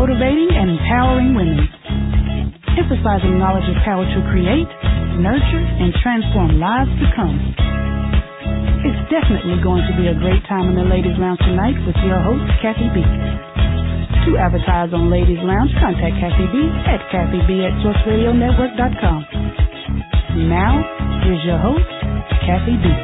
motivating and empowering women, emphasizing knowledge of power to create, nurture, and transform lives to come. It's definitely going to be a great time in the Ladies Lounge tonight with your host, Kathy B. To advertise on Ladies Lounge, contact Kathy B at kathyb@sourceradionetwork.com. Now, here's your host, Kathy B.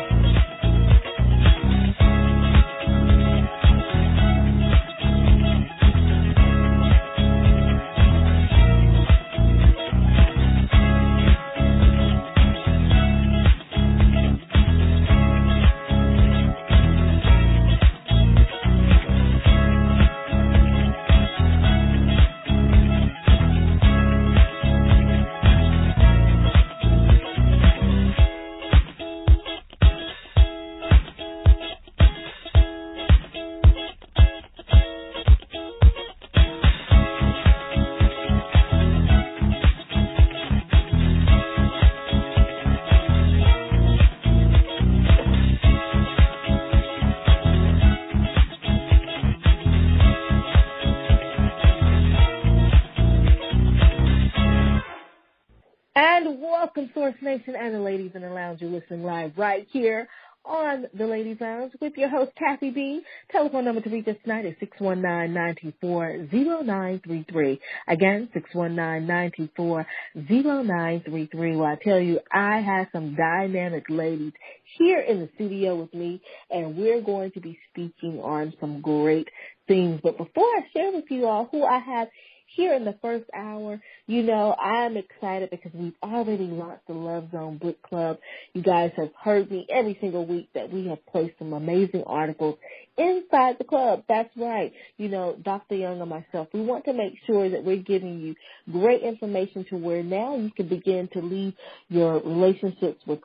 Source Nation and the ladies in the lounge, you're listening live right here on the Ladies Lounge with your host, Kathy B. Telephone number to reach us tonight is 619-924-0933. Again, 619-924-0933. Well, I tell you, I have some dynamic ladies here in the studio with me, and we're going to be speaking on some great things. But before I share with you all who I have here in the first hour, you know, I'm excited because we've already launched the Love Zone Book Club. You guys have heard me every single week that we have placed some amazing articles inside the club. That's right. You know, Dr. Young and myself, we want to make sure that we're giving you great information to where now you can begin to lead your relationships with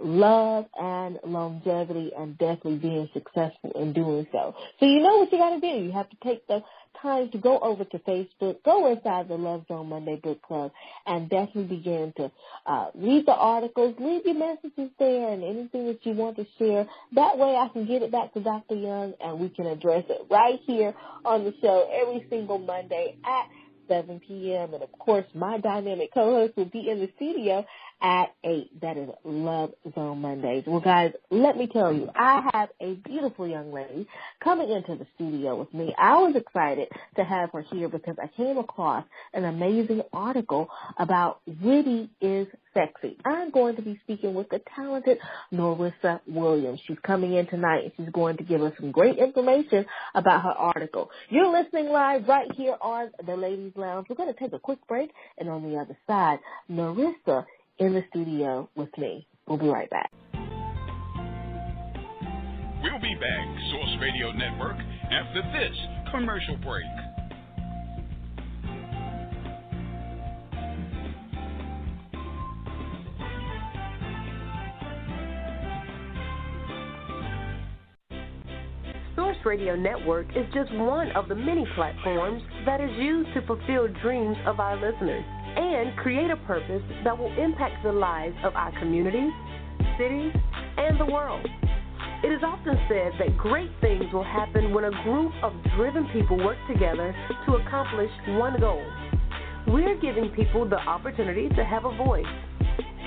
love and longevity and definitely being successful in doing so. So you know what you got to do. You have to take the time to go over to Facebook, go inside the Love Zone Monday Book Club, and definitely begin to read the articles, leave your messages there and anything that you want to share. That way I can get it back to Dr. Young and we can address it right here on the show every single Monday at 7 p.m. And, of course, my dynamic co-host will be in the studio at 8. That is Love Zone Mondays. Well, guys, let me tell you, I have a beautiful young lady coming into the studio with me. I was excited to have her here because I came across an amazing article about Witty Is Sexy. I'm going to be speaking with the talented Norissa Williams. She's coming in tonight and she's going to give us some great information about her article. You're listening live right here on the Ladies Lounge. We're going to take a quick break, and on the other side, Norissa in the studio with me. We'll be right back. We'll be back, Source Radio Network, after this commercial break. Source Radio Network is just one of the many platforms that is used to fulfill dreams of our listeners and create a purpose that will impact the lives of our communities, cities, and the world. It is often said that great things will happen when a group of driven people work together to accomplish one goal. We're giving people the opportunity to have a voice,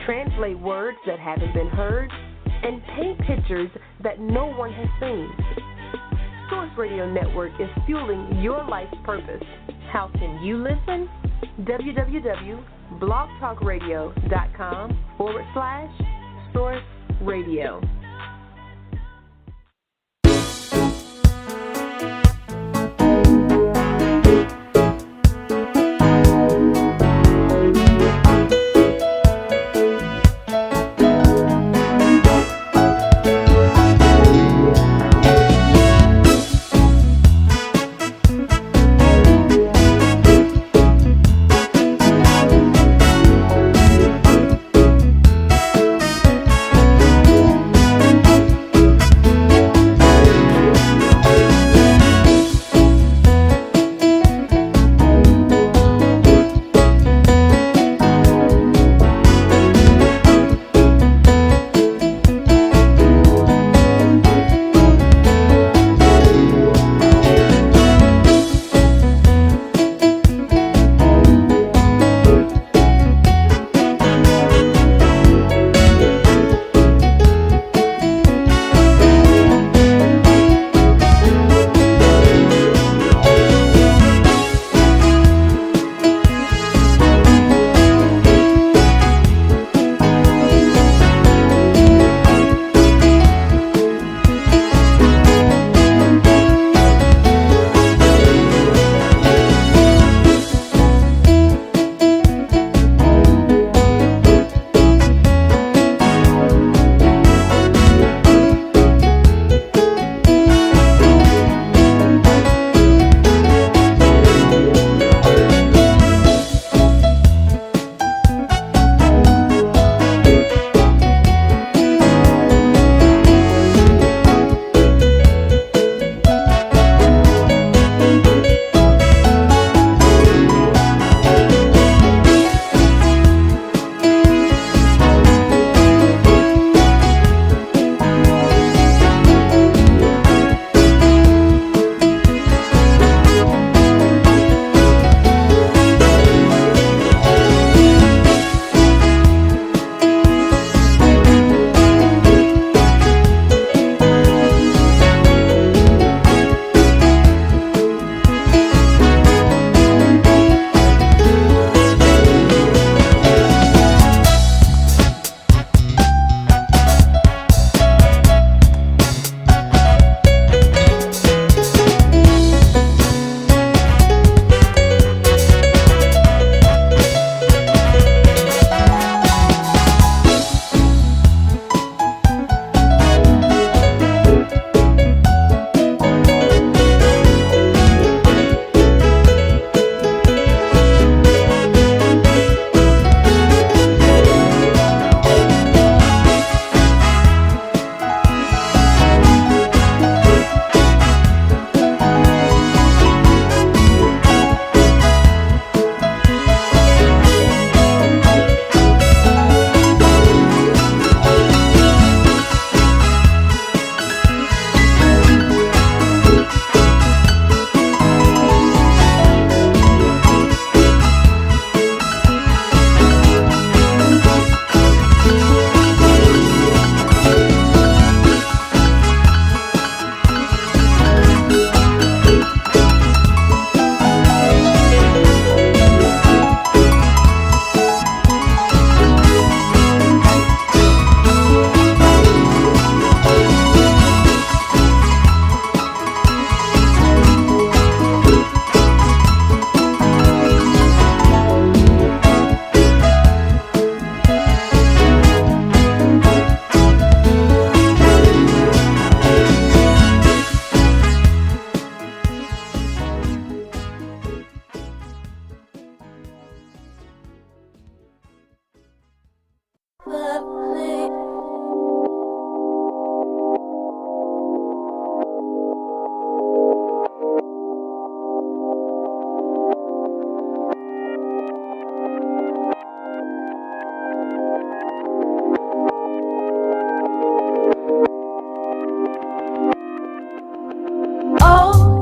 translate words that haven't been heard, and paint pictures that no one has seen. Source Radio Network is fueling your life's purpose. How can you listen? www.blogtalkradio.com/Source Radio. Oh,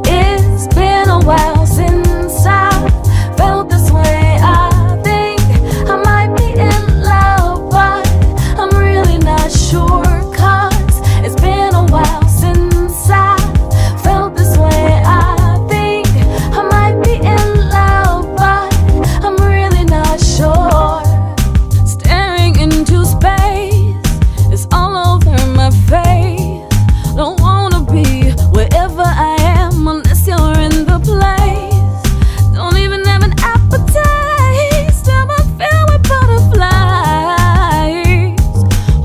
it's been a while since I felt this way. I think I might be in love, but I'm really not sure. 'Cause it's been a while since I felt this way. I think I might be in love, but I'm really not sure. Staring into space, it's all over my face. Don't wanna be wherever I am unless you're in the place. Don't even have an appetite, still I feel with butterflies.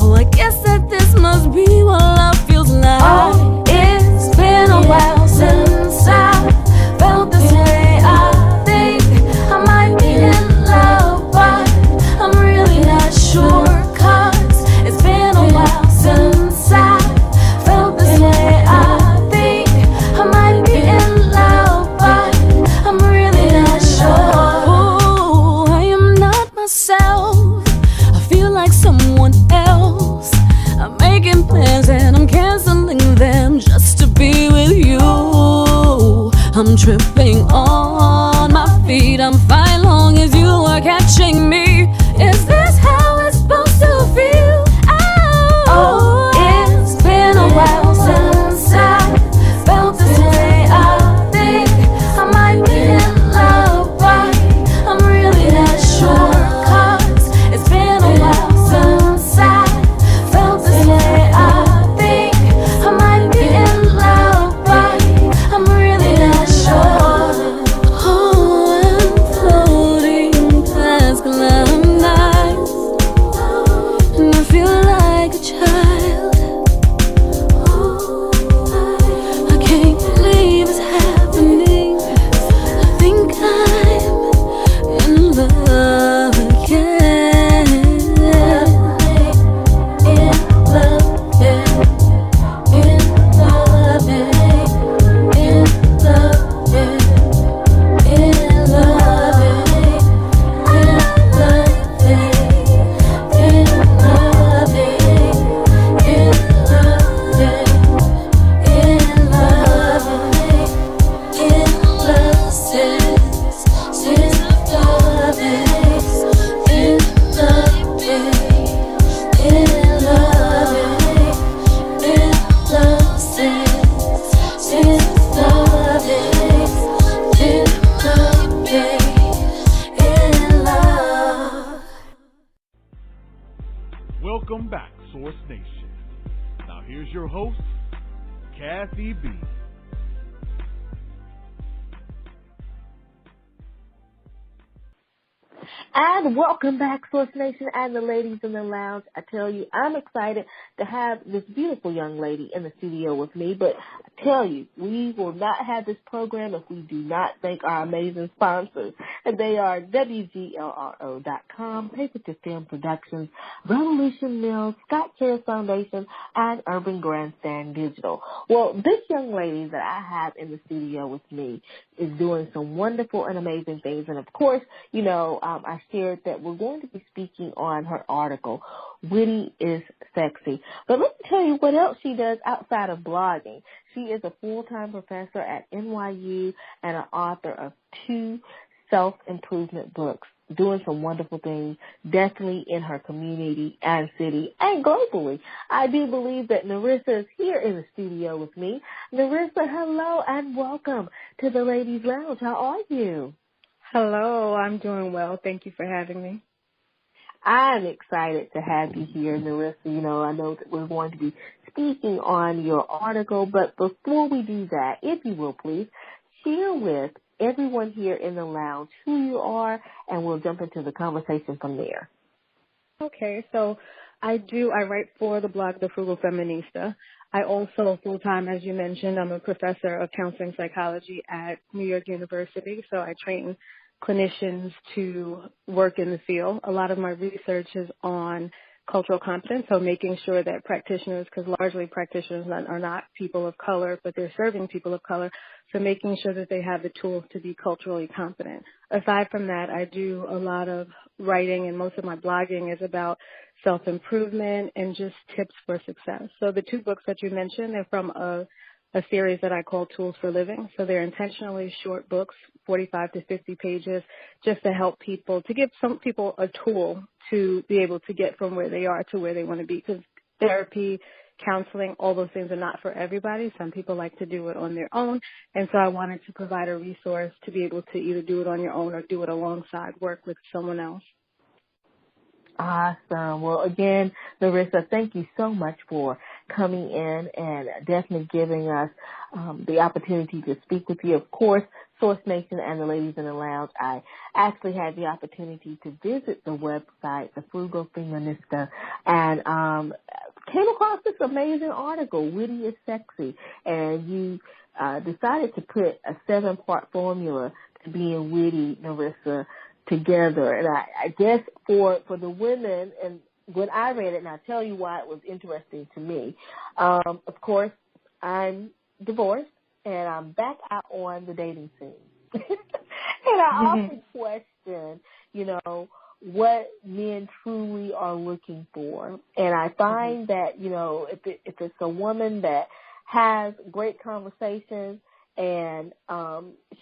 Oh, I guess that this must be what love feels like. Oh, it's been a while since I felt this way. I think I might be in love, but I'm really not sure. 'Cause it's been a while since I felt this way. I think I might be in love, but I'm really not sure. Ooh, I am not myself. I feel like someone else. I'm making plans and I'm canceling them just to be with you. I'm tripping on my feet. I'm fine long as you are catching me. Is this how it's supposed to feel? Oh, it's been a while since I felt this way. I think I might be in love, but I'm really not sure. 'Cause it's been a while since I felt this way. I think I might be in love, but I'm really not sure. Oh, I'm floating past cloud nights, and I feel like a child. I can't believe it's happening. I think I'm in love again. In love, yeah. In love, yeah. In love, yeah. In love, yeah. In love, yeah. In love, yeah. In love, yeah. In love, in love, since love is in love, in love, in love, since love is in love. Welcome back, Source Nation. Now here's your host, Kathy B. And welcome back, Source Nation and the ladies in the lounge. I tell you, I'm excited to have this beautiful young lady in the studio with me, but I tell you, we will not have this program if we do not thank our amazing sponsors. And they are WGLRO.com, Paper to Film Productions, Revolution Mills, Scott Care Foundation, and Urban Grandstand Digital. Well, this young lady that I have in the studio with me is doing some wonderful and amazing things. And of course, you know, I shared that we're going to be speaking on her article, Witty Is Sexy. But let me tell you what else she does outside of blogging. She is a full-time professor at NYU and an author of 2 self-improvement books, doing some wonderful things, definitely in her community and city and globally. I do believe that Norissa is here in the studio with me. Norissa, hello and welcome to the Ladies Lounge. How are you? Hello, I'm doing well. Thank you for having me. I'm excited to have you here, Norissa. You know, I know that we're going to be speaking on your article, but before we do that, if you will please, share with everyone here in the lounge who you are, and we'll jump into the conversation from there. Okay, so I write for the blog The Frugal Feminista. I also, full-time, as you mentioned, I'm a professor of counseling psychology at New York University, so I train clinicians to work in the field. A lot of my research is on cultural competence, so making sure that practitioners, because largely practitioners are not people of color, but they're serving people of color, so making sure that they have the tools to be culturally competent. Aside from that, I do a lot of writing, and most of my blogging is about self-improvement and just tips for success. So the 2 books that you mentioned, they're from a series that I call Tools for Living. So they're intentionally short books, 45 to 50 pages, just to help people, to give some people a tool to be able to get from where they are to where they want to be. Because therapy, counseling, all those things are not for everybody. Some people like to do it on their own. And so I wanted to provide a resource to be able to either do it on your own or do it alongside work with someone else. Awesome. Well, again, Norissa, thank you so much for coming in and definitely giving us the opportunity to speak with you. Of course, Source Nation and the ladies in the lounge, I actually had the opportunity to visit the website, the Frugal Feminista, and came across this amazing article, Witty Is Sexy, and you decided to put a 7-part formula to being witty, Norissa, together. And I guess for the women, and when I read it, and I'll tell you why it was interesting to me, of course, I'm divorced, and I'm back out on the dating scene. And I often question, what men truly are looking for. And I find that, if it's a woman that has great conversations and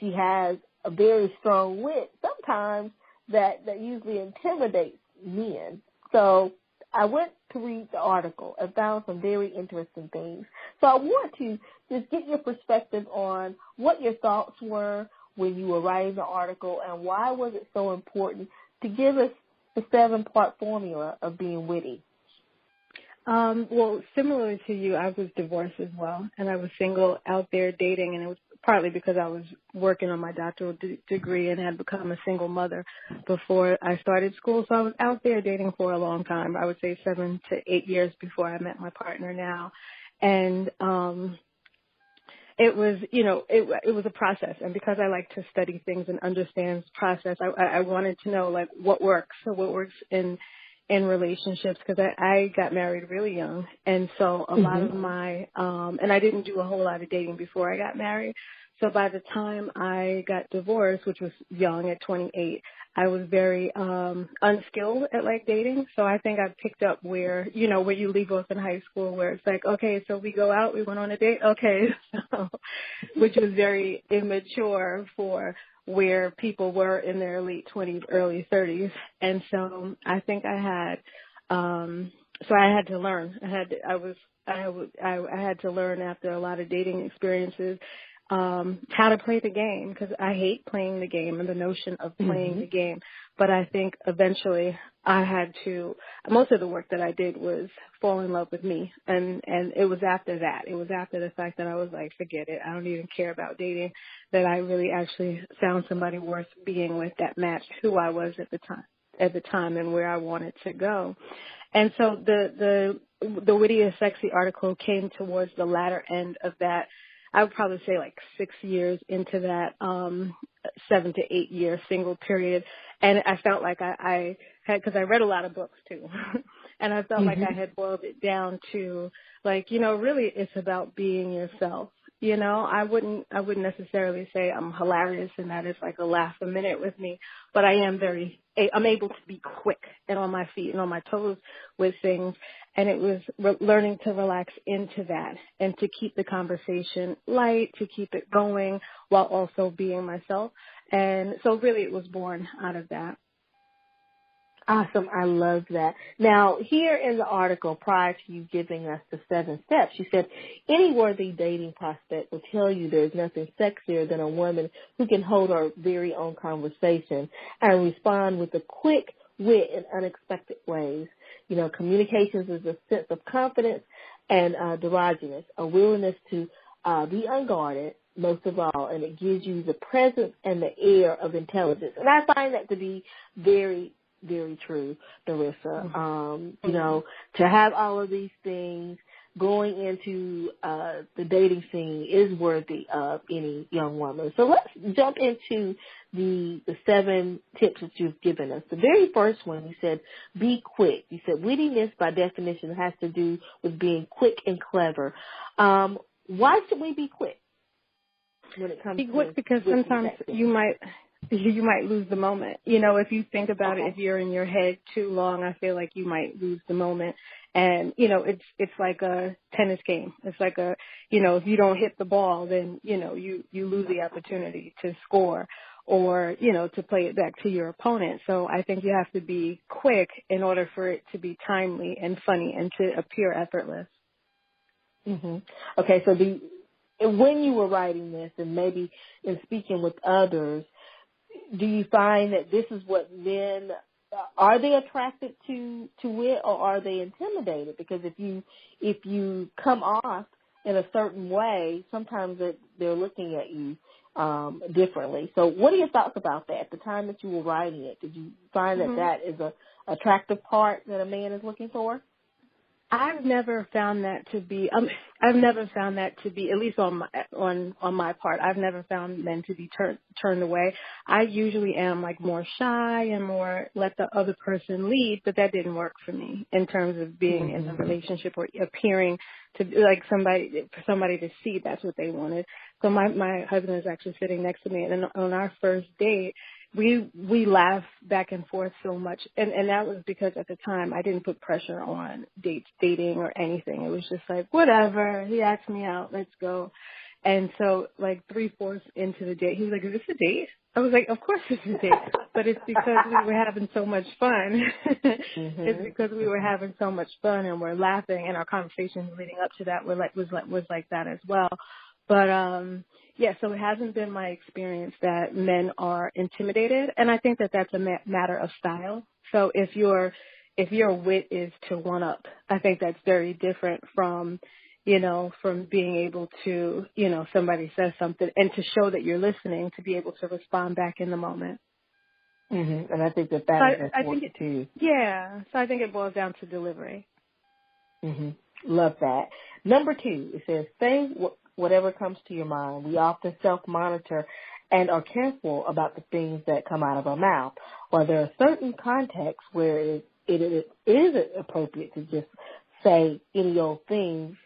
she has a very strong wit, sometimes that usually intimidates men. So I went to read the article and found some very interesting things. So I want to just get your perspective on what your thoughts were when you were writing the article, and why was it so important to give us the 7-part formula of being witty? Well, similar to you, I was divorced as well, and I was single out there dating, and it was partly because I was working on my doctoral degree and had become a single mother before I started school. So I was out there dating for a long time. I would say 7 to 8 years before I met my partner now. And it was, it was a process. And because I like to study things and understand process, I wanted to know, like, what works. So what works in relationships, because I got married really young. And so a lot of my, and I didn't do a whole lot of dating before I got married. So by the time I got divorced, which was young at 28, I was very unskilled at like dating. So I think I picked up where you leave off in high school, where it's like, okay, so we go out, we went on a date. Okay. So, which was very immature for where people were in their late 20s, early 30s. And so I think I had, so I had to learn. I had to learn after a lot of dating experiences, how to play the game, because I hate playing the game and the notion of playing the game. But I think eventually I had to, most of the work that I did was fall in love with me. And it was after that. It was after the fact that I was like, forget it, I don't even care about dating, that I really actually found somebody worth being with that matched who I was at the time and where I wanted to go. And so the Witty Is Sexy article came towards the latter end of that. I would probably say like 6 years into that 7 to 8 year single period. And I felt like I had, because I read a lot of books too, and I felt like I had boiled it down to like, really it's about being yourself. I wouldn't necessarily say I'm hilarious and that is like a laugh a minute with me, but I'm able to be quick and on my feet and on my toes with things. And it was learning to relax into that and to keep the conversation light, to keep it going while also being myself. And so really it was born out of that. Awesome. I love that. Now, here in the article, prior to you giving us the 7 steps, you said any worthy dating prospect will tell you there's nothing sexier than a woman who can hold her very own conversation and respond with a quick wit in unexpected ways. Communications is a sense of confidence and derision, a willingness to be unguarded, most of all, and it gives you the presence and the air of intelligence. And I find that to be very, very true, Norissa. To have all of these things going into the dating scene is worthy of any young woman. So let's jump into the 7 tips that you've given us. The very first one, you said, be quick. You said wittiness by definition has to do with being quick and clever. Why should we be quick when it comes to quick? Because sometimes you might lose the moment. If you think about it, if you're in your head too long, I feel like you might lose the moment. And, it's like a tennis game. It's like if you don't hit the ball, then, you lose the opportunity to score or, to play it back to your opponent. So I think you have to be quick in order for it to be timely and funny and to appear effortless. Mm-hmm. Okay, so when you were writing this and maybe in speaking with others, do you find that this is what men, are they attracted to it, or are they intimidated? Because if you come off in a certain way, sometimes they're looking at you differently. So what are your thoughts about that? At the time that you were writing it, did you find that is a attractive part that a man is looking for? I've never found that to be. I've never found that to be, at least on my part. I've never found men to be turned away. I usually am like more shy and more let the other person lead, but that didn't work for me in terms of being in a relationship or appearing to like for somebody to see that's what they wanted. So my husband is actually sitting next to me, and on our first date, we laughed back and forth so much, and that was because at the time I didn't put pressure on dating or anything. It was just like, whatever, he asked me out, let's go. And so like 3/4 into the date, he was like, is this a date? I was like, of course it's a date, but it's because we were having so much fun. It's because we were having so much fun and we're laughing, and our conversations leading up to that was like that as well. But so it hasn't been my experience that men are intimidated, and I think that that's a matter of style. So if your wit is to one up, I think that's very different from being able to, somebody says something and to show that you're listening, to be able to respond back in the moment. Mm-hmm. And I think that is important too. Yeah. So I think it boils down to delivery. Mm-hmm. Love that. Number 2, it says, say whatever comes to your mind. We often self-monitor and are careful about the things that come out of our mouth. While there are certain contexts where it is appropriate to just say any old thing,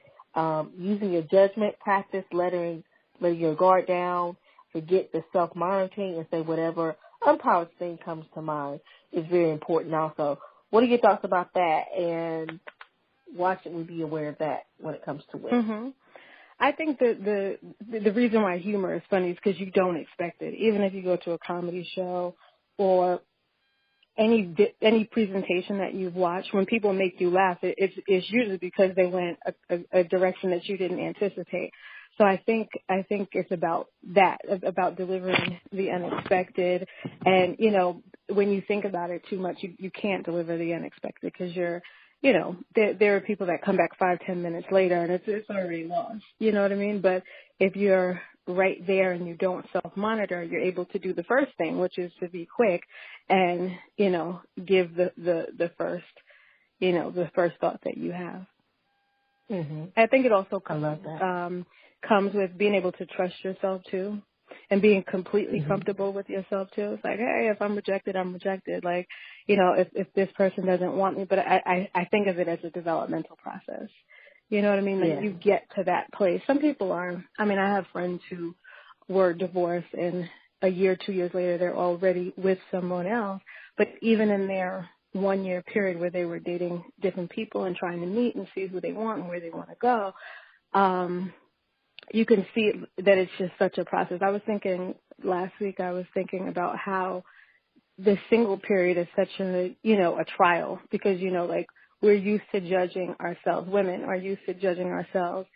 using your judgment, practice letting your guard down, forget the self-monitoring, and say whatever unpolished thing comes to mind is very important also. What are your thoughts about that, and why should we be aware of that when it comes to women? Mm-hmm. I think that the reason why humor is funny is because you don't expect it. Even if you go to a comedy show or any presentation that you've watched, when people make you laugh, it's usually because they went a direction that you didn't anticipate. So I think it's about that, about delivering the unexpected. And, when you think about it too much, you can't deliver the unexpected because there are people that come back 5-10 minutes later and it's already lost. You know what I mean? But if you're right there and you don't self-monitor, you're able to do the first thing, which is to be quick and, give the first thought that you have. Mm-hmm. I think it also comes with being able to trust yourself too, and being completely comfortable with yourself too. It's like, hey, if I'm rejected, I'm rejected. Like, if this person doesn't want me, but I think of it as a developmental process. You know what I mean? Like you get to that place. Some people are, I have friends who were divorced and a year, 2 years later, they're already with someone else. But even in their 1 year period where they were dating different people and trying to meet and see who they want and where they want to go, you can see that it's just such a process. Last week I was thinking about how the single period is such a trial because, like we're used to judging ourselves. Women are used to judging ourselves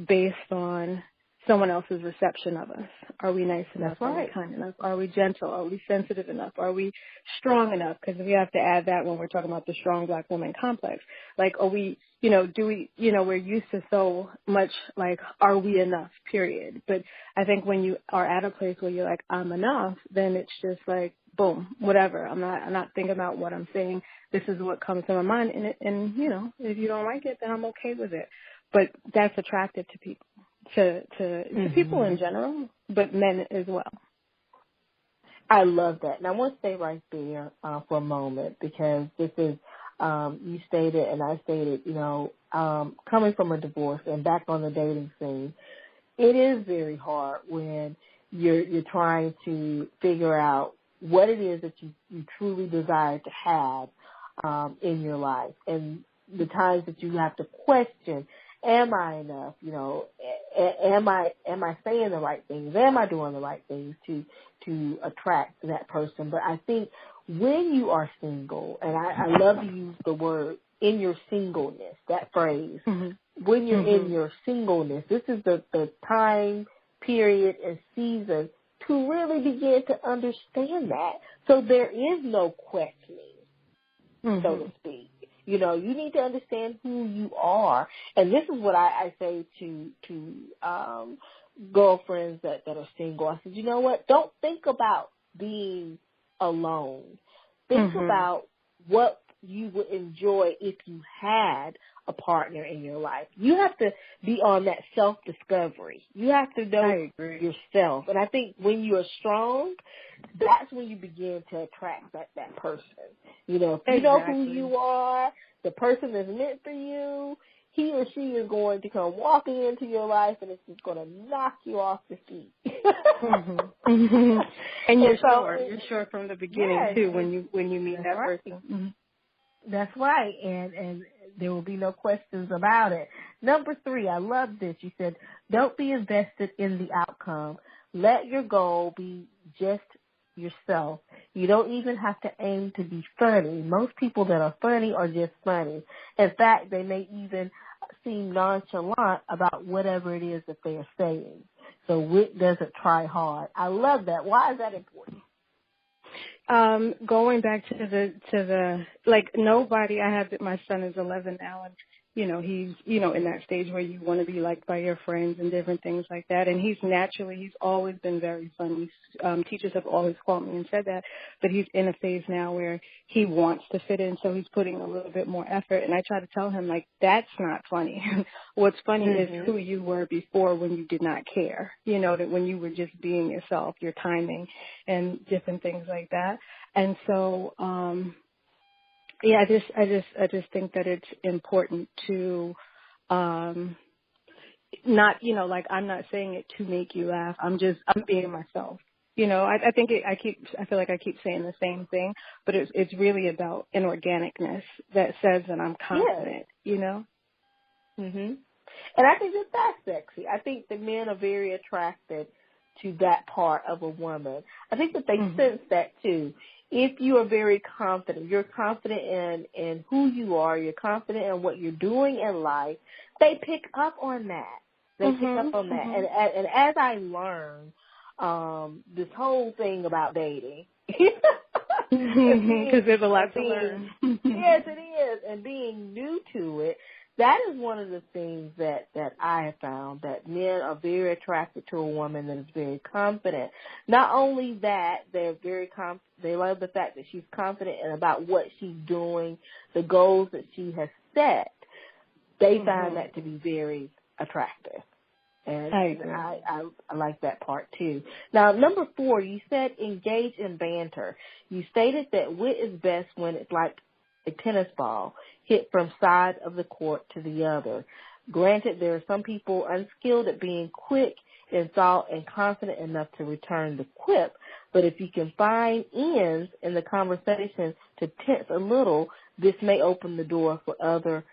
based on someone else's reception of us. Are we nice enough? That's right. Are we kind enough? Are we gentle? Are we sensitive enough? Are we strong enough? Because we have to add that when we're talking about the strong black woman complex. Like, are we, we're used to so much like, are we enough, period. But I think when you are at a place where you're like, I'm enough, then it's just like, boom, whatever. I'm not thinking about what I'm saying. This is what comes to my mind. And if you don't like it, then I'm okay with it. but that's attractive to people, to people in general, but men as well. I love that. And I want to stay right there for a moment, because this is, you stated and I stated, coming from a divorce and back on the dating scene, it is very hard when you're trying to figure out what it is that you truly desire to have in your life, and the times that you have to question, am I enough? Am I saying the right things? Am I doing the right things to attract that person? But I think when you are single, and I love to use the word in your singleness, that phrase, when you're in your singleness, this is the time period and season to really begin to understand that. So there is no questioning, so to speak. You need to understand who you are. And this is what I say to girlfriends that are single. I said, you know what? Don't think about being alone. Think about what you would enjoy if you had a partner in your life. You have to be on that self-discovery. You have to know yourself. And I think when you are strong, that's when you begin to attract that person. If you know who you are, the person that's meant for you, he or she is going to come walking into your life, and it's just going to knock you off your feet. And you're sure from the beginning too when you meet that person. That's right, and there will be no questions about it. Number 3, I love this. You said, don't be invested in the outcome. Let your goal be just yourself. You don't even have to aim to be funny. Most people that are funny are just funny. In fact, they may even seem nonchalant about whatever it is that they are saying. So Wit doesn't try hard. I love that. Why is that important? Going back to the nobody, my son is 11 now, and he's in that stage where you want to be liked by your friends and different things like that, and he's always been very funny. Teachers have always called me and said that, but he's in a phase now where he wants to fit in, so he's putting a little bit more effort, and I try to tell him, that's not funny. What's funny is who you were before, when you did not care, that when you were just being yourself, your timing and different things like that. And so, I just think that it's important to, not, I'm not saying it to make you laugh. I'm being myself. I feel like I keep saying the same thing, but it's really about an organicness that says that I'm confident, And I think that's sexy. I think that men are very attracted to that part of a woman. I think that they sense that too. If you are very confident, you're confident in who you are, you're confident in what you're doing in life, they pick up on that. They pick up on that. And as I learn this whole thing about dating, because there's a lot to learn. Yes, it is. And being new to it, that is one of the things that I have found, that men are very attracted to a woman that is very confident. Not only that, they're they love the fact that she's confident about what she's doing, the goals that she has set. They find that to be very attractive. And I like that part too. Now, number 4, you said engage in banter. You stated that wit is best when it's like a tennis ball hit from side of the court to the other. Granted, there are some people unskilled at being quick in thought and confident enough to return the quip, but if you can find ends in the conversation to tense a little, this may open the door for other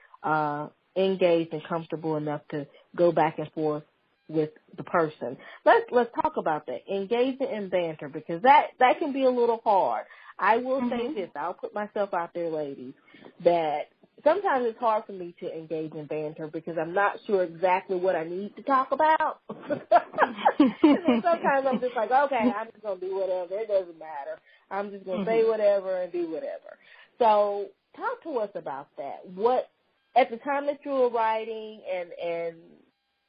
engaged and comfortable enough to go back and forth with the person. Let's talk about that. Engaging in banter, because that can be a little hard. I will say this, I'll put myself out there, ladies, that sometimes it's hard for me to engage in banter because I'm not sure exactly what I need to talk about. And then sometimes I'm just like, okay, I'm just going to do whatever. It doesn't matter. I'm just going to say whatever and do whatever. So talk to us about that. What, at the time that you were writing and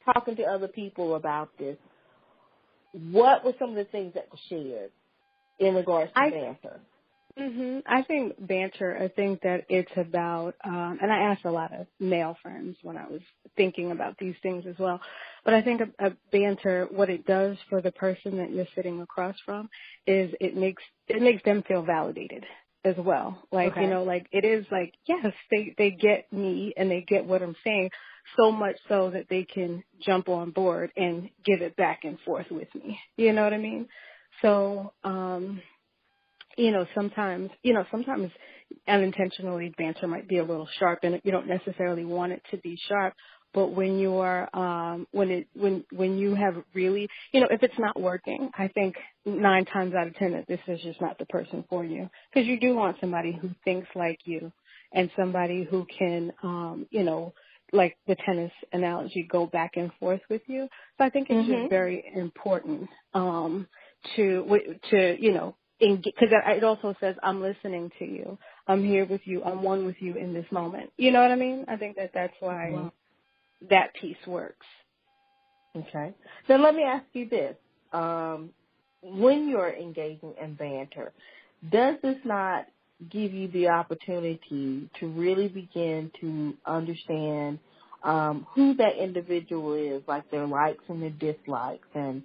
talking to other people about this, what were some of the things that were shared in regards to banter? I think banter, I think that it's about, and I asked a lot of male friends when I was thinking about these things as well, but I think a banter, what it does for the person that you're sitting across from is it makes them feel validated as well. Like, Okay. you know, like it is like, yes, they get me and they get what I'm saying, so much so that they can jump on board and give it back and forth with me. You know what I mean? So, sometimes unintentionally banter might be a little sharp and you don't necessarily want it to be sharp. But when you're, when you have really, if it's not working, I think 9 times out of 10 that this is just not the person for you. Because you do want somebody who thinks like you and somebody who can, like the tennis analogy, go back and forth with you. So I think it's just very important, because it also says, I'm listening to you. I'm here with you. I'm one with you in this moment. You know what I mean? I think that's why that piece works. Okay. Then let me ask you this. When you're engaging in banter, does this not give you the opportunity to really begin to understand who that individual is, like their likes and their dislikes, and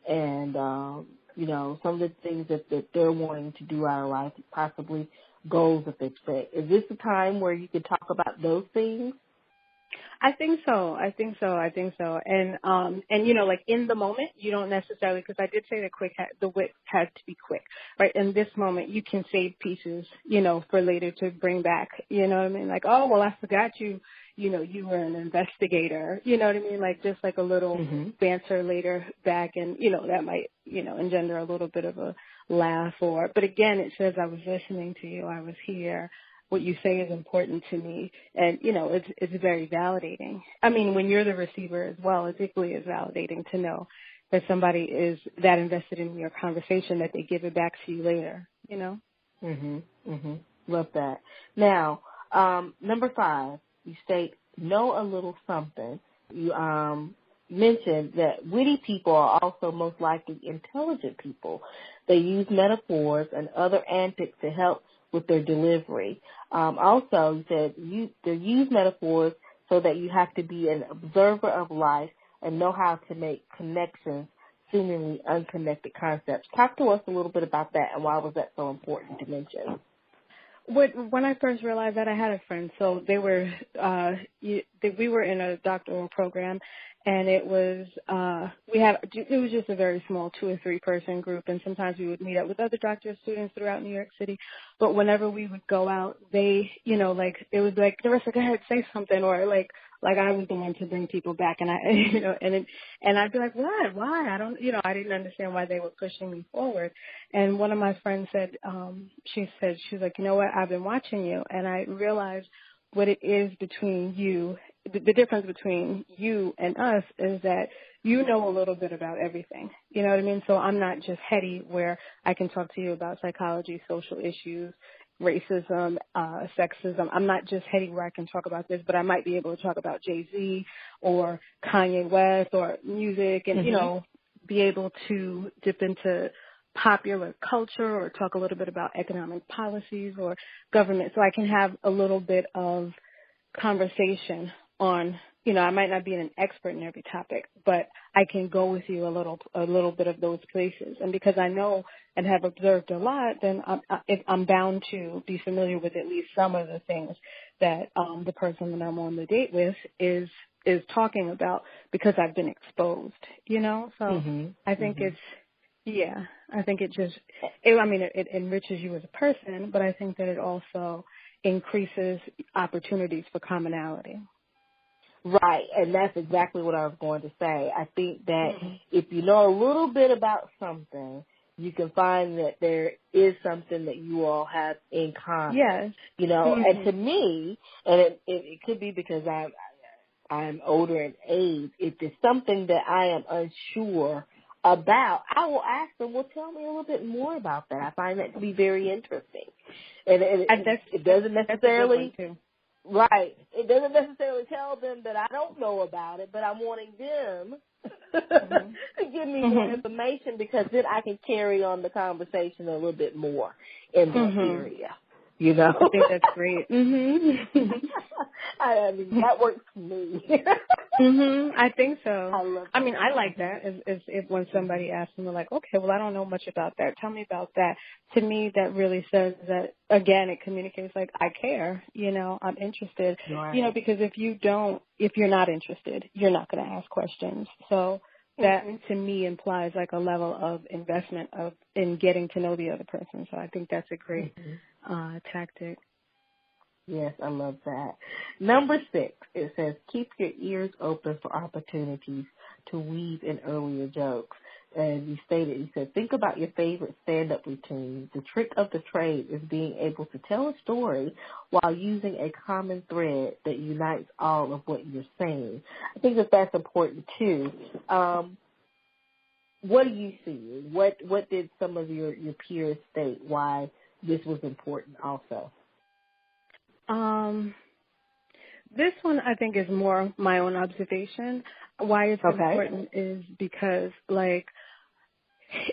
some of the things that they're wanting to do out of life, possibly goals that they set? Is this a time where you can talk about those things? I think so. And like in the moment, you don't necessarily, because I did say the wit had to be quick, right? In this moment, you can save pieces, for later to bring back, you know what I mean? Like, oh, well, I forgot you you were an investigator, you know what I mean? Like just like a little banter later back, and, that might, engender a little bit of a laugh but again, it says I was listening to you. I was here. What you say is important to me, and it's very validating. I mean, when you're the receiver as well, it's equally as validating to know that somebody is that invested in your conversation that they give it back to you later. Love that. Now, number 5, you state know a little something. You mentioned that witty people are also most likely intelligent people. They use metaphors and other antics to help with their delivery. Also, you said they use metaphors so that you have to be an observer of life and know how to make connections, seemingly unconnected concepts. Talk to us a little bit about that, and why was that so important to mention? When I first realized that, I had a friend. So we were in a doctoral program, and it was just a very small 2 or 3 person group, and sometimes we would meet up with other doctoral students throughout New York City. But whenever we would go out, they, like it was like, Norissa, go ahead, say something, or like I was the one to bring people back, and and I'd be like, what? Why? I don't, I didn't understand why they were pushing me forward. And one of my friends said, she was like, you know what? I've been watching you, and I realized what it is between you. The difference between you and us is that you know a little bit about everything. You know what I mean? So I'm not just heady where I can talk to you about psychology, social issues, racism, sexism. I'm not just heady where I can talk about this, but I might be able to talk about Jay-Z or Kanye West or music and, be able to dip into popular culture or talk a little bit about economic policies or government. So I can have a little bit of conversation on, I might not be an expert in every topic, but I can go with you a little bit of those places. And because I know and have observed a lot, then I'm bound to be familiar with at least some of the things that the person that I'm on the date with is talking about because I've been exposed, So I think I think it enriches you as a person, but I think that it also increases opportunities for commonality. Right, and that's exactly what I was going to say. I think that if you know a little bit about something, you can find that there is something that you all have in common. Yes. And to me, and it could be because I'm older in age, if there's something that I am unsure about, I will ask them, well, tell me a little bit more about that. I find that to be very interesting. And it doesn't necessarily... Right. It doesn't necessarily tell them that I don't know about it, but I'm wanting them to give me more information, because then I can carry on the conversation a little bit more in that area. You know, I think that's great. I mean, that works for me. I think so. I like that. If when somebody asks me, like, okay, well, I don't know much about that. Tell me about that. To me, that really says that, again, it communicates like, I care, you know, I'm interested, right. you know, because if you're not interested, you're not going to ask questions. So that to me implies like a level of investment in getting to know the other person. So I think that's a great tactic. Yes, I love that. Number 6, it says, keep your ears open for opportunities to weave in earlier jokes. And you said, think about your favorite stand-up routine. The trick of the trade is being able to tell a story while using a common thread that unites all of what you're saying. I think that's important, too. What do you see? What did some of your peers state why this was important also? This one I think is more my own observation. Why it's important is because, like,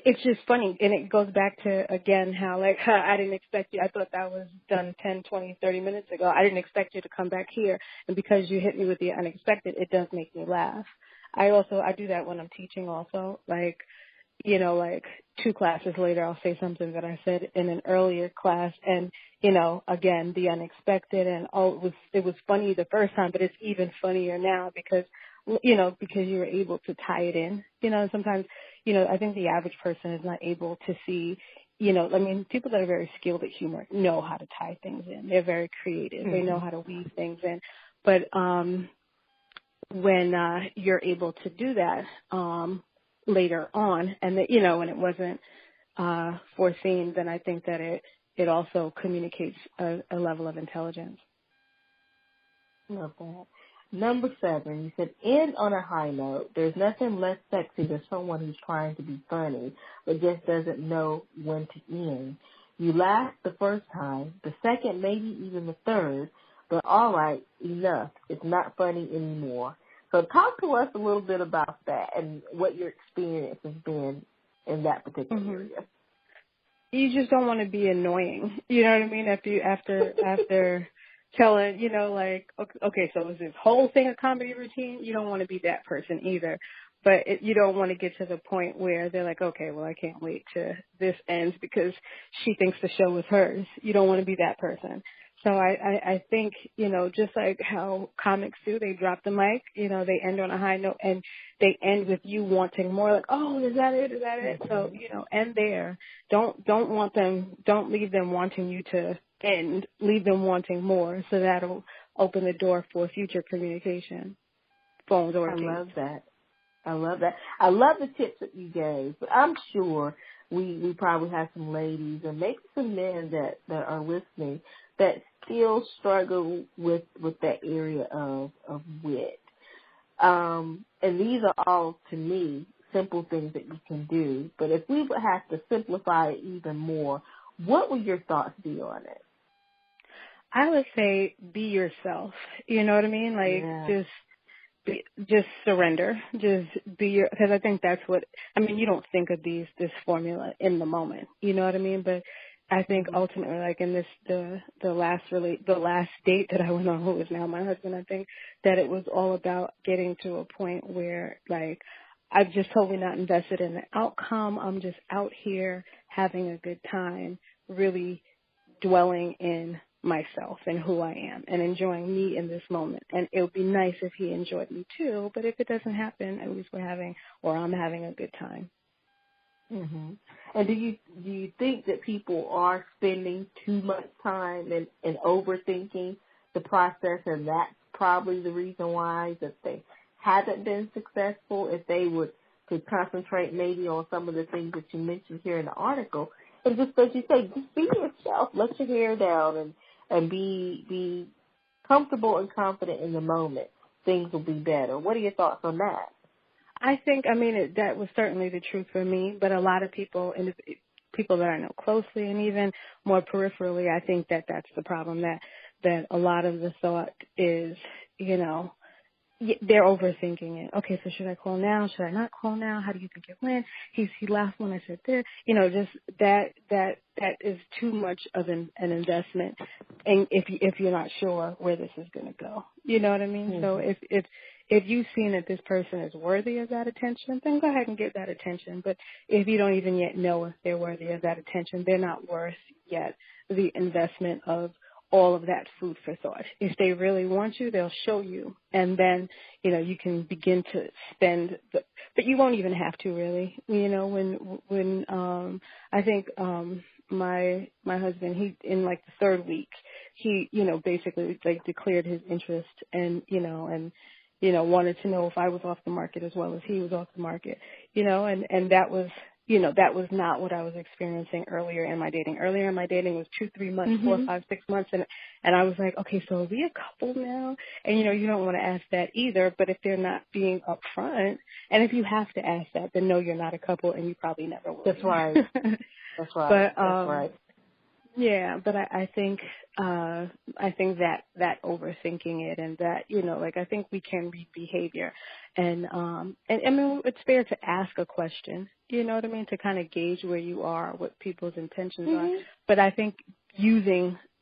it's just funny, and it goes back to, again, how, like, I didn't expect you. I thought that was done 10, 20, 30 minutes ago. I didn't expect you to come back here, and because you hit me with the unexpected, it does make me laugh. I do that when I'm teaching also, like, you know, like 2 classes later, I'll say something that I said in an earlier class, and, you know, again, the unexpected, and it was funny the first time, but it's even funnier now because you were able to tie it in, you know. And sometimes, you know, I think the average person is not able to see, you know, I mean, people that are very skilled at humor know how to tie things in. They're very creative. They know how to weave things in. But when you're able to do that, later on, and that, you know, when it wasn't foreseen, then I think that it also communicates a level of intelligence. Love that. Number 7, you said, end on a high note. There's nothing less sexy than someone who's trying to be funny but just doesn't know when to end. You laugh the first time, the second, maybe even the third, but all right, enough. It's not funny anymore. So talk to us a little bit about that and what your experience has been in that particular area. You just don't want to be annoying. You know what I mean? After telling, you know, like, okay, so is this whole thing a comedy routine? You don't want to be that person either. But you don't want to get to the point where they're like, okay, well, I can't wait till this ends because she thinks the show is hers. You don't want to be that person. So I think, you know, just like how comics do, they drop the mic, you know, they end on a high note and they end with you wanting more, like, oh, is that it? Is that it? So, you know, end there. Don't leave them wanting you to end. Leave them wanting more. So that'll open the door for future communication. Phones or I love that. I love that. I love the tips that you gave, but I'm sure we probably have some ladies and maybe some men that are listening that still struggle with that area of wit. And these are all, to me, simple things that you can do. But if we would have to simplify it even more, what would your thoughts be on it? I would say be yourself. You know what I mean? Like, just surrender. Just be because I think that's what, I mean, you don't think of this formula in the moment. You know what I mean? But I think ultimately, like in the last date that I went on, who is now my husband, I think that it was all about getting to a point where, like, I'm just totally not invested in the outcome. I'm just out here having a good time, really dwelling in myself and who I am and enjoying me in this moment. And it would be nice if he enjoyed me too, but if it doesn't happen, at least I'm having a good time. Mm-hmm. And do you think that people are spending too much time and overthinking the process, and that's probably the reason why that they haven't been successful? If they could concentrate maybe on some of the things that you mentioned here in the article, and just as you say, just be yourself, let your hair down, and be comfortable and confident in the moment, things will be better. What are your thoughts on that? I think, that was certainly the truth for me, but a lot of people, and people that I know closely and even more peripherally, I think that that's the problem, that a lot of the thought is, they're overthinking it. Okay, so should I call now? Should I not call now? How do you think it went? He laughed when I said this. Just that is too much of an investment, and if you're not sure where this is going to go, you know what I mean. Mm-hmm. So if you've seen that this person is worthy of that attention, then go ahead and get that attention. But if you don't even yet know if they're worthy of that attention, they're not worth yet the investment of all of that food for thought. If they really want you, they'll show you, and then you can begin to spend. But you won't even have to really. When I think my husband, he in like the third week, he basically like declared his interest and wanted to know if I was off the market as well as he was off the market, and that was. That was not what I was experiencing earlier in my dating. Earlier in my dating was 2-3 months, mm-hmm. 4, 5, 6 months, and I was like, okay, so are we a couple now? And you don't want to ask that either. But if they're not being upfront, and if you have to ask that, then no, you're not a couple, and you probably never will. That's right. That's right. But that's right. Yeah, but I think that overthinking it and that I think we can read behavior, and I mean it's fair to ask a question, you know what I mean, to kind of gauge where you are, what people's intentions mm-hmm. are. But I think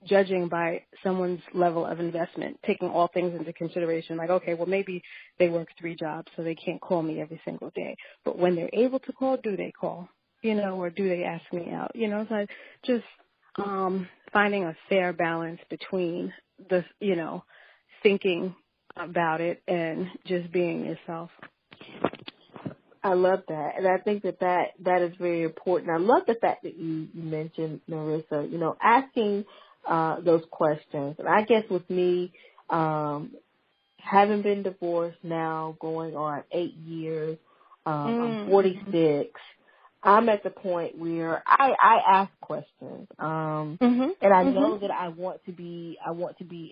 judging by someone's level of investment, taking all things into consideration, like, okay, well, maybe they work 3 jobs, so they can't call me every single day. But when they're able to call, do they call? Or do they ask me out? So just finding a fair balance between the, thinking about it and just being yourself. I love that. And I think that is very important. I love the fact that you mentioned, Norissa, asking those questions. And I guess with me, having been divorced now going on 8 years, I'm 46. I'm at the point where I ask questions, mm-hmm. and I know mm-hmm. that I want to be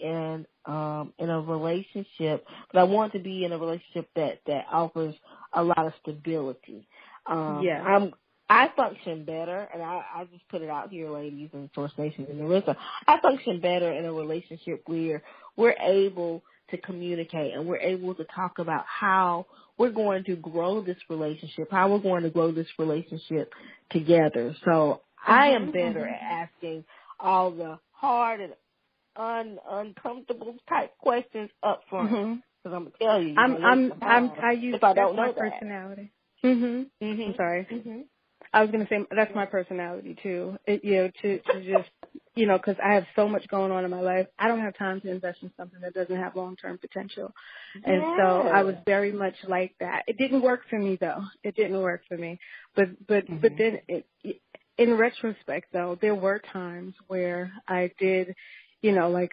in a relationship, but I want to be in a relationship that offers a lot of stability. I function better, and I just put it out here, ladies, in Source Nation and Norissa. I function better in a relationship where we're able to communicate and we're able to talk about how we're going to grow this relationship, how we're going to grow this relationship together. So I am better at asking all the hard and uncomfortable type questions up front. Because I'm gonna tell you, I use if I don't know my personality. I'm sorry. I was gonna say that's my personality too. To just because I have so much going on in my life, I don't have time to invest in something that doesn't have long-term potential. And so I was very much like that. It didn't work for me though. It didn't work for me. But then in retrospect though, there were times where I did,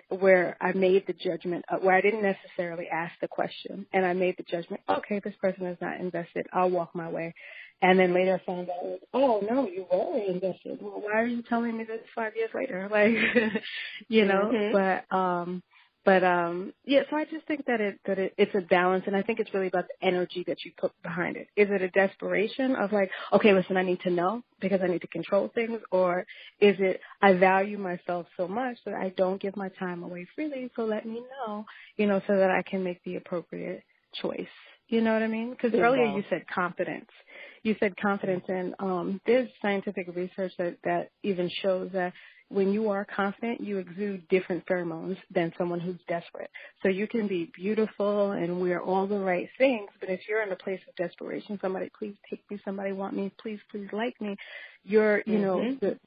where I made the judgment, where I didn't necessarily ask the question, and I made the judgment, okay, this person is not invested, I'll walk my way. And then later I found out, oh, no, you were invested. Well, why are you telling me this 5 years later? So I just think that it's a balance, and I think it's really about the energy that you put behind it. Is it a desperation of like, okay, listen, I need to know because I need to control things, or is it I value myself so much that I don't give my time away freely, so let me know, so that I can make the appropriate choice. You know what I mean? Because earlier you said confidence. You said confidence, and there's scientific research that even shows that when you are confident, you exude different pheromones than someone who's desperate. So you can be beautiful and wear all the right things, but if you're in a place of desperation, somebody please take me, somebody want me, please like me, you're,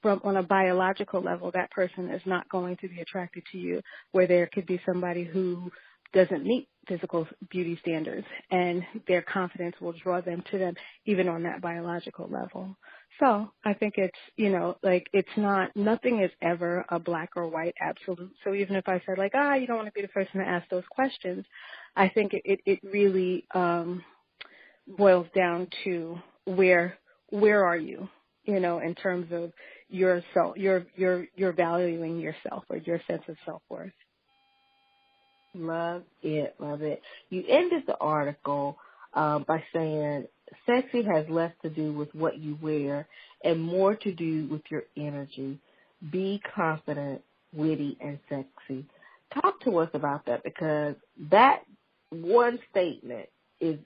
from on a biological level, that person is not going to be attracted to you, where there could be somebody who doesn't meet physical beauty standards, and their confidence will draw them to them even on that biological level. So I think it's, it's not, nothing is ever a black or white absolute. So even if I said like, you don't want to be the person to ask those questions, I think it really boils down to where are you, in terms of yourself, you're valuing yourself or your sense of self-worth. Love it. You ended the article by saying sexy has less to do with what you wear and more to do with your energy. Be confident, witty, and sexy. Talk to us about that, because that one statement is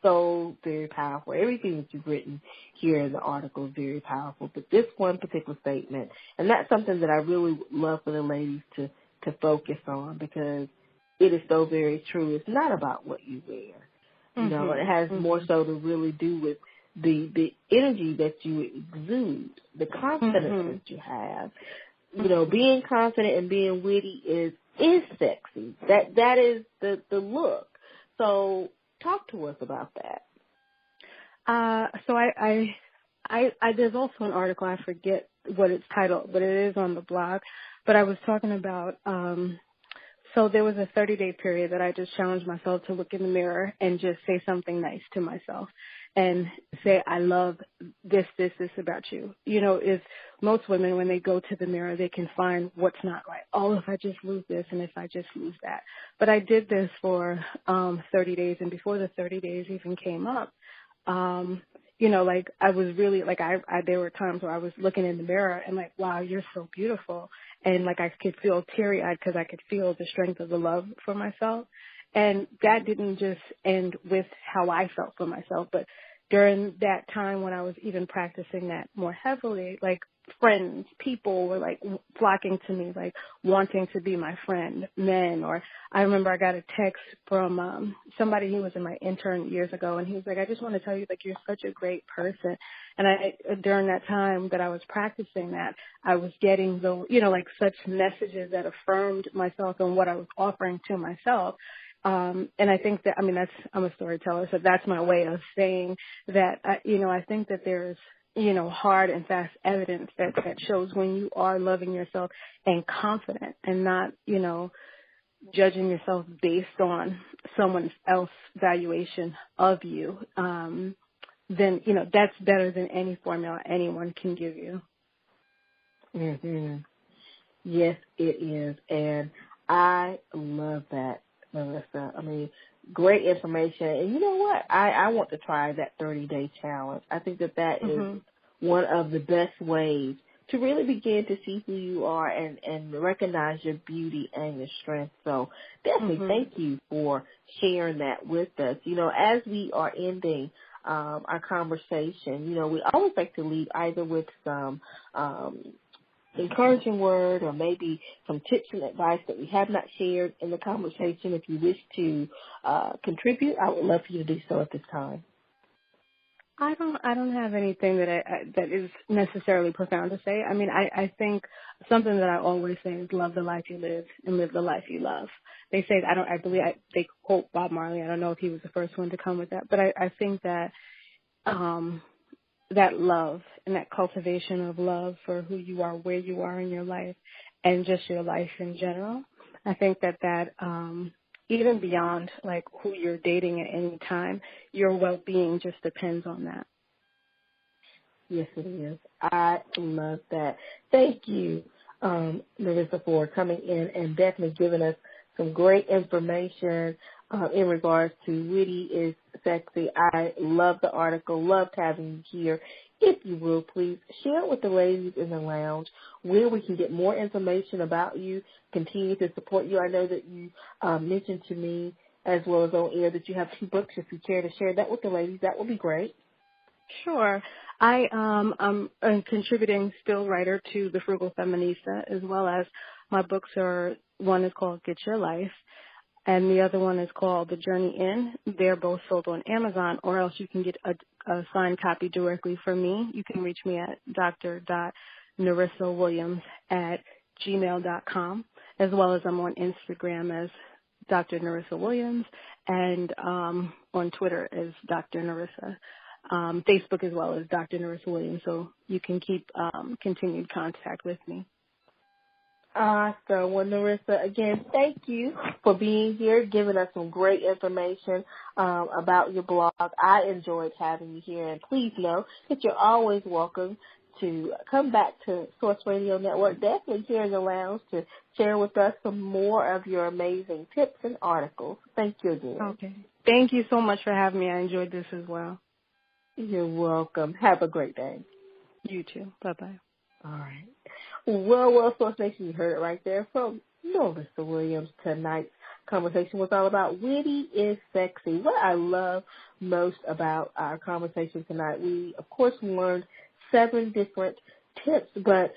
so very powerful. Everything that you've written here in the article is very powerful, but this one particular statement, and that's something that I really would love for the ladies to focus on, because it is so very true. It's not about what you wear. You know, it has more so to really do with the energy that you exude, the confidence that you have. You know, being confident and being witty is sexy. That is the look. So talk to us about that. So I there's also an article, I forget what it's titled, but it is on the blog. But I was talking about, so there was a 30-day period that I just challenged myself to look in the mirror and just say something nice to myself and say, I love this about you. You know, if most women, when they go to the mirror, they can find what's not right. Oh, if I just lose this and if I just lose that. But I did this for 30 days, and before the 30 days even came up, you know, like I was really, like there were times where I was looking in the mirror and like, wow, you're so beautiful. And like I could feel teary-eyed because I could feel the strength of the love for myself. And that didn't just end with how I felt for myself, but during that time when I was even practicing that more heavily, like friends, people were like flocking to me, like wanting to be my friend, men. Or I remember I got a text from somebody who was in my intern years ago, and he was like, I just want to tell you, like, you're such a great person. And during that time that I was practicing that, I was getting the, you know, like such messages that affirmed myself and what I was offering to myself. And I think that, I mean, I'm a storyteller, so that's my way of saying that, you know, I think that there's, you know, hard and fast evidence that shows when you are loving yourself and confident and not, you know, judging yourself based on someone else's valuation of you, then, you know, that's better than any formula anyone can give you. Mm-hmm. Yes, it is. And I love that, Norissa. I mean, great information. And you know what? I want to try that 30-day challenge. I think that is one of the best ways to really begin to see who you are and recognize your beauty and your strength. So definitely thank you for sharing that with us. You know, as we are ending our conversation, you know, we always like to leave either with some encouraging word or maybe some tips and advice that we have not shared in the conversation. If you wish to contribute, I would love for you to do so at this time. I don't have anything that is necessarily profound to say. I mean, I think something that I always say is love the life you live and live the life you love. They say, they quote Bob Marley. I don't know if he was the first one to come with that, but I think that that love and that cultivation of love for who you are, where you are in your life, and just your life in general, I think that even beyond like who you're dating at any time, your well-being just depends on that. Yes, it is. I love that. Thank you, Norissa, for coming in and definitely giving us some great information in regards to Witty Is Sexy. I love the article, loved having you here. If you will, please share it with the ladies in the lounge where we can get more information about you, continue to support you. I know that you mentioned to me as well as on air that you have 2 books. If you care to share that with the ladies, that would be great. Sure. I'm a contributing still writer to The Frugal Feminista, as well as my books are, one is called Get Your Life, and the other one is called The Journey In. They're both sold on Amazon, or else you can get a signed copy directly from me. You can reach me at dr.norissawilliams@gmail.com, as well as I'm on Instagram as Dr. Norissa Williams, and on Twitter as Dr. Norissa. Facebook as well as Dr. Norissa Williams, so you can keep continued contact with me. So, well, Norissa, again, thank you for being here, giving us some great information about your blog. I enjoyed having you here, and please know that you're always welcome to come back to Source Radio Network, definitely here in the lounge, to share with us some more of your amazing tips and articles. Thank you again. Okay. Thank you so much for having me. I enjoyed this as well. You're welcome. Have a great day. You too. Bye-bye. All right. Well, Source Nation, you heard it right there from Norissa Williams, tonight's conversation was all about Witty Is Sexy. What I love most about our conversation tonight, we, of course, learned 7 different tips, but,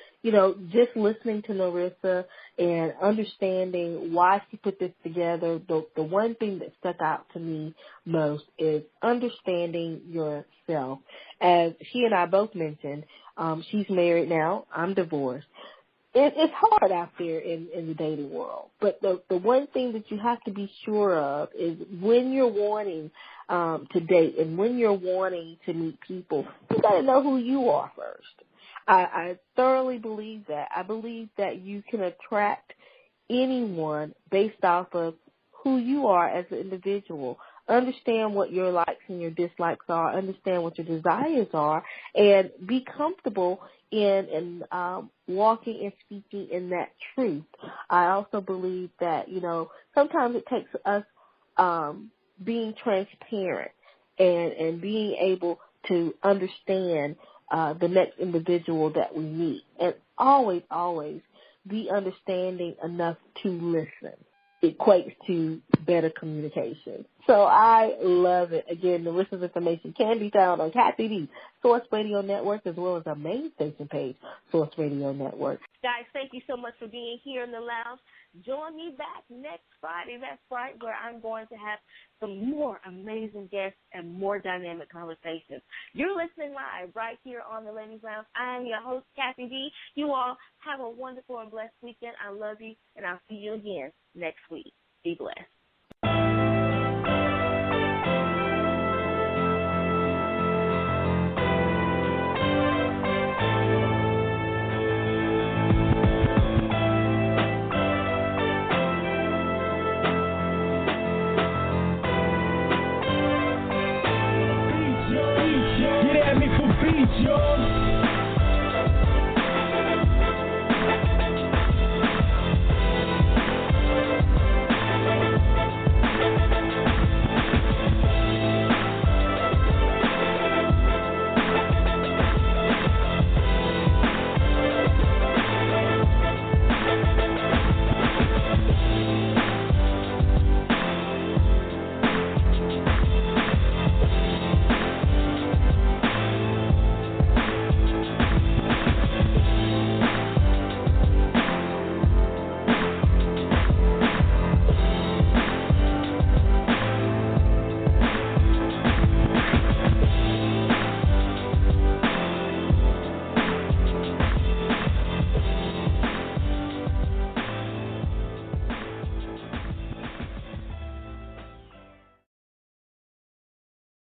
just listening to Norissa and understanding why she put this together, the one thing that stuck out to me most is understanding yourself. As she and I both mentioned, she's married now, I'm divorced. It's hard out there in the dating world, but the one thing that you have to be sure of is when you're wanting to date and when you're wanting to meet people, you got to know who you are first. I thoroughly believe that. I believe that you can attract anyone based off of who you are as an individual. Understand what your likes and your dislikes are. Understand what your desires are, and be comfortable in walking and speaking in that truth. I also believe that sometimes it takes us being transparent and being able to understand the next individual that we meet, and always be understanding enough to listen. Equates to better communication. So I love it. Again, Norissa's information can be found on Kathy D's Source Radio Network, as well as our main station page, Source Radio Network. Guys, thank you so much for being here in the lounge. Join me back next Friday. That's right, where I'm going to have some more amazing guests and more dynamic conversations. You're listening live right here on the Ladies Lounge. I am your host, Kathy D. You all have a wonderful and blessed weekend. I love you, and I'll see you again next week. Be blessed.